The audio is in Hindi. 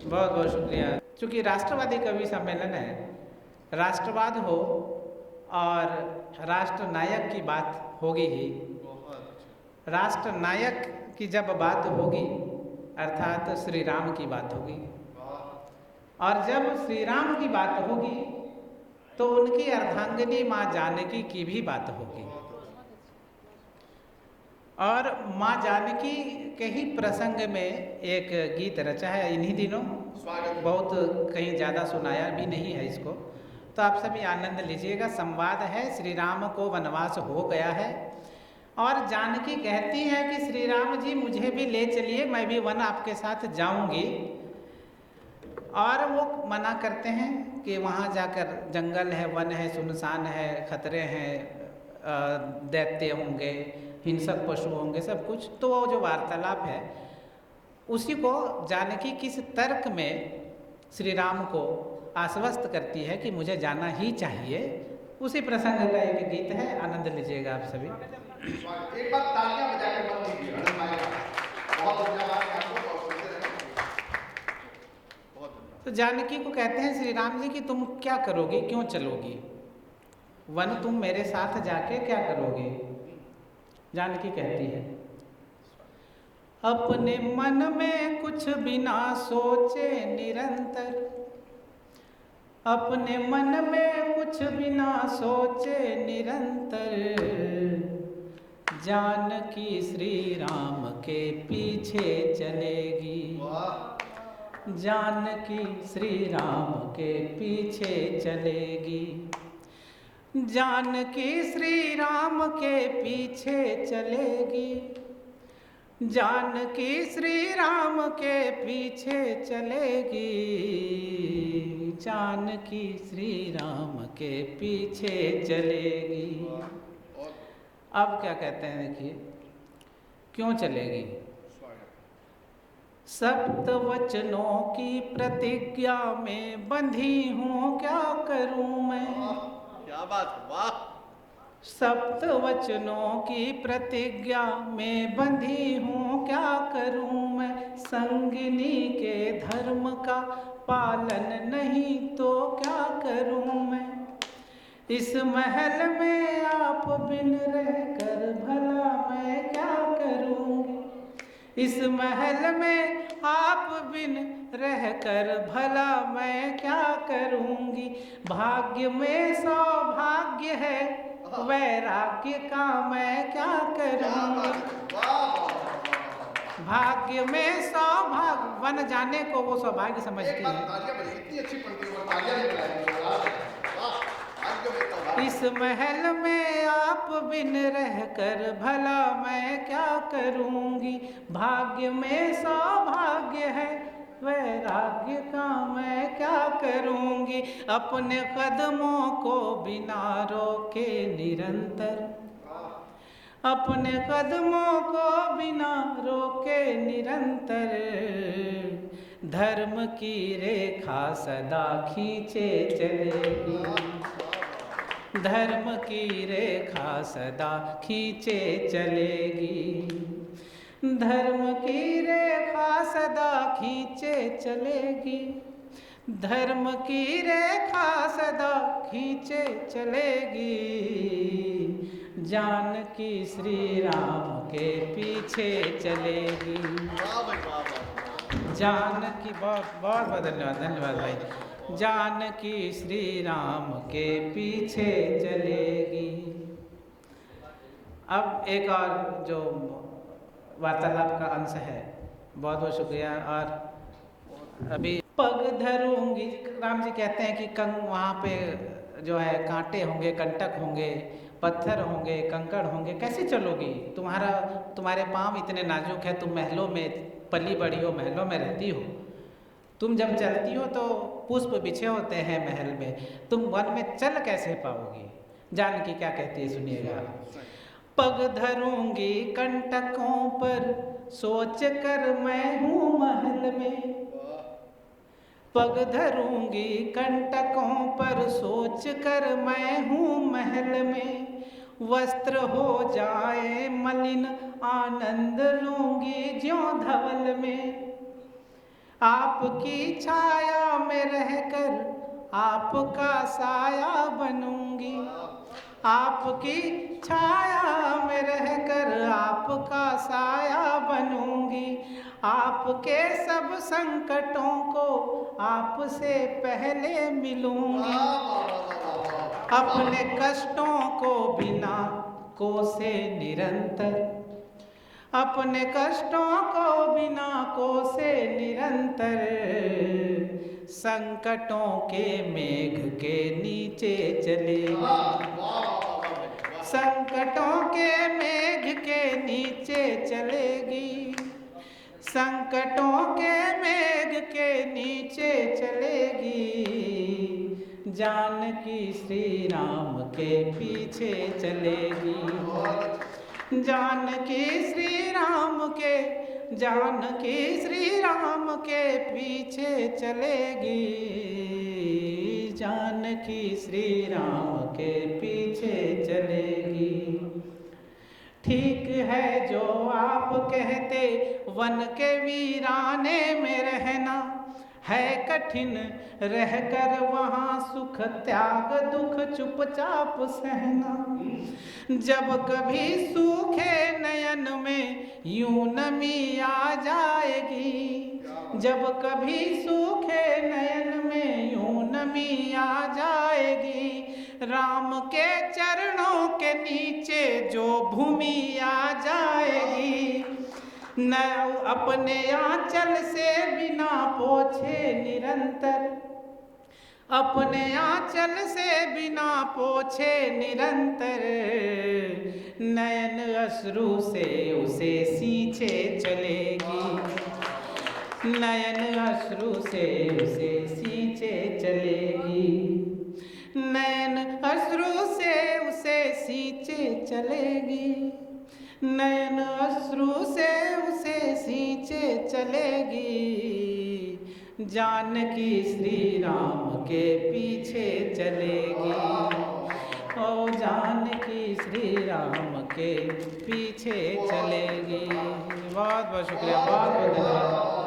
बहुत बहुत शुक्रिया। चूँकि राष्ट्रवादी कवि सम्मेलन है, राष्ट्रवाद हो और राष्ट्र नायक की बात होगी ही। राष्ट्र नायक की जब बात होगी अर्थात श्री राम की बात होगी, और जब श्री राम की बात होगी तो उनकी अर्धांगिनी माँ जानकी की भी बात होगी। और माँ जानकी के ही प्रसंग में एक गीत रचा है इन्हीं दिनों, बहुत कहीं ज़्यादा सुनाया भी नहीं है इसको, तो आप सभी आनंद लीजिएगा। संवाद है, श्री राम को वनवास हो गया है और जानकी कहती है कि श्री राम जी मुझे भी ले चलिए, मैं भी वन आपके साथ जाऊंगी। और वो मना करते हैं कि वहाँ जाकर जंगल है, वन है, सुनसान है, खतरे हैं, दैत्य होंगे, हिंसक पशु होंगे, सब कुछ। तो वो जो वार्तालाप है उसी को जानकी किस तर्क में श्री राम को आश्वस्त करती है कि मुझे जाना ही चाहिए, उसी प्रसंग का एक गीत है, आनंद लीजिएगा आप सभी। एक बार तालियां बजाकर मत लीजिए, बहुत धन्यवाद आपको। तो जानकी को कहते हैं श्री राम जी कि तुम क्या करोगी, क्यों चलोगी वन, तुम मेरे साथ जाके क्या करोगे। जानकी कहती है अपने मन में कुछ बिना सोचे निरंतर, अपने मन में कुछ बिना सोचे निरंतर, जानकी श्री राम के पीछे चलेगी, जानकी श्री राम के पीछे चलेगी, जानकी श्री राम के पीछे चलेगी, जानकी श्री राम के पीछे चलेगी, जानकी श्री राम के पीछे चलेगी। अब क्या कहते हैं, देखिए क्यों चलेगी। सप्त वचनों की प्रतिज्ञा में बंधी हूँ, क्या करूँ मैं। क्या बात, वाह। सप्त वचनों की प्रतिज्ञा में बंधी हूँ, क्या करूँ मैं। संगिनी के धर्म का पालन नहीं तो क्या करूँ मैं। इस महल में आप बिन रहकर भला मैं क्या करूँगी, इस महल में आप बिन रहकर भला मैं क्या करूँगी। भाग्य में सौभाग्य है, वैराग्य का मैं क्या करूँगी। भाग्य में सौभाग्य, वन जाने को वो सौभाग्य समझती है। इस महल में आप बिन रहकर भला मैं क्या करूँगी। भाग्य में सौभाग्य है, वैराग्य का मैं क्या करूँगी। अपने कदमों को बिना रोके निरंतर, अपने कदमों को बिना रोके निरंतर, धर्म की रेखा सदा खींचे चलेगी, धर्म की रेखा सदा खींचे चलेगी, धर्म की रेखा सदा खींचे चलेगी, धर्म की रेखा सदा खींचे चलेगी, जानकी श्री राम के पीछे चलेगी, जानकी। बहुत बहुत धन्यवाद, धन्यवाद भाई। जानकी श्री राम के पीछे चलेगी। अब एक और जो वार्तालाप का अंश है, बहुत बहुत शुक्रिया। और अभी पग धरूंगी, राम जी कहते हैं कि वहाँ पे जो है कांटे होंगे, कंटक होंगे, पत्थर होंगे, कंकड़ होंगे, कैसे चलोगी। तुम्हारे पाँव इतने नाजुक है, तुम महलों में पली बड़ी हो, महलों में रहती हो, तुम जब चलती हो तो पुष्प बिछे होते हैं महल में, तुम वन में चल कैसे पाओगी। जानकी क्या कहती है, सुनिएगा। पग धरूंगी कंटकों पर सोच कर मैं हूँ महल में, पग धरूंगी कंटकों पर सोच कर मैं हूँ महल में, वस्त्र हो जाए मलिन आनंद लूंगी ज्यों धवल में, आपकी छाया में रहकर आपका साया बनूंगी, आपकी छाया में रहकर आपका साया बनूंगी, आपके सब संकटों को आपसे पहले मिलूंगी, अपने कष्टों को बिना कोसे निरंतर, अपने कष्टों को बिना कोसे निरंतर, संकटों के मेघ के नीचे चलेगी, संकटों के मेघ के नीचे चलेगी, संकटों के मेघ के नीचे चलेगी, जानकी श्री राम के पीछे चलेगी, जानकी श्री राम के, जानकी श्री राम के पीछे चलेगी, जानकी श्री राम के पीछे चलेगी। ठीक है जो आप कहते वन के वीराने में रहना, है कठिन रहकर वहाँ सुख त्याग दुख चुपचाप सहना, जब कभी सूखे नयन में यूं नमी आ जाएगी, जब कभी सूखे नयन में यूं नमी आ जाएगी, राम के चरणों के नीचे जो भूमि आ जाएगी, न अपने आंचल से बिना पोछे निरंतर, अपने आंचल से बिना पोछे निरंतर, नयन अश्रु से उसे सींचे चलेगी, नयन अश्रु से उसे सींचे चलेगी, नयन अश्रु से उसे सींचे चलेगी, नयन अश्रु से उसे सींचे चलेगी, जानकी श्री राम के पीछे चलेगी, ओ जानकी श्री राम के पीछे चलेगी। बहुत बहुत शुक्रिया, बहुत बहुत धन्यवाद।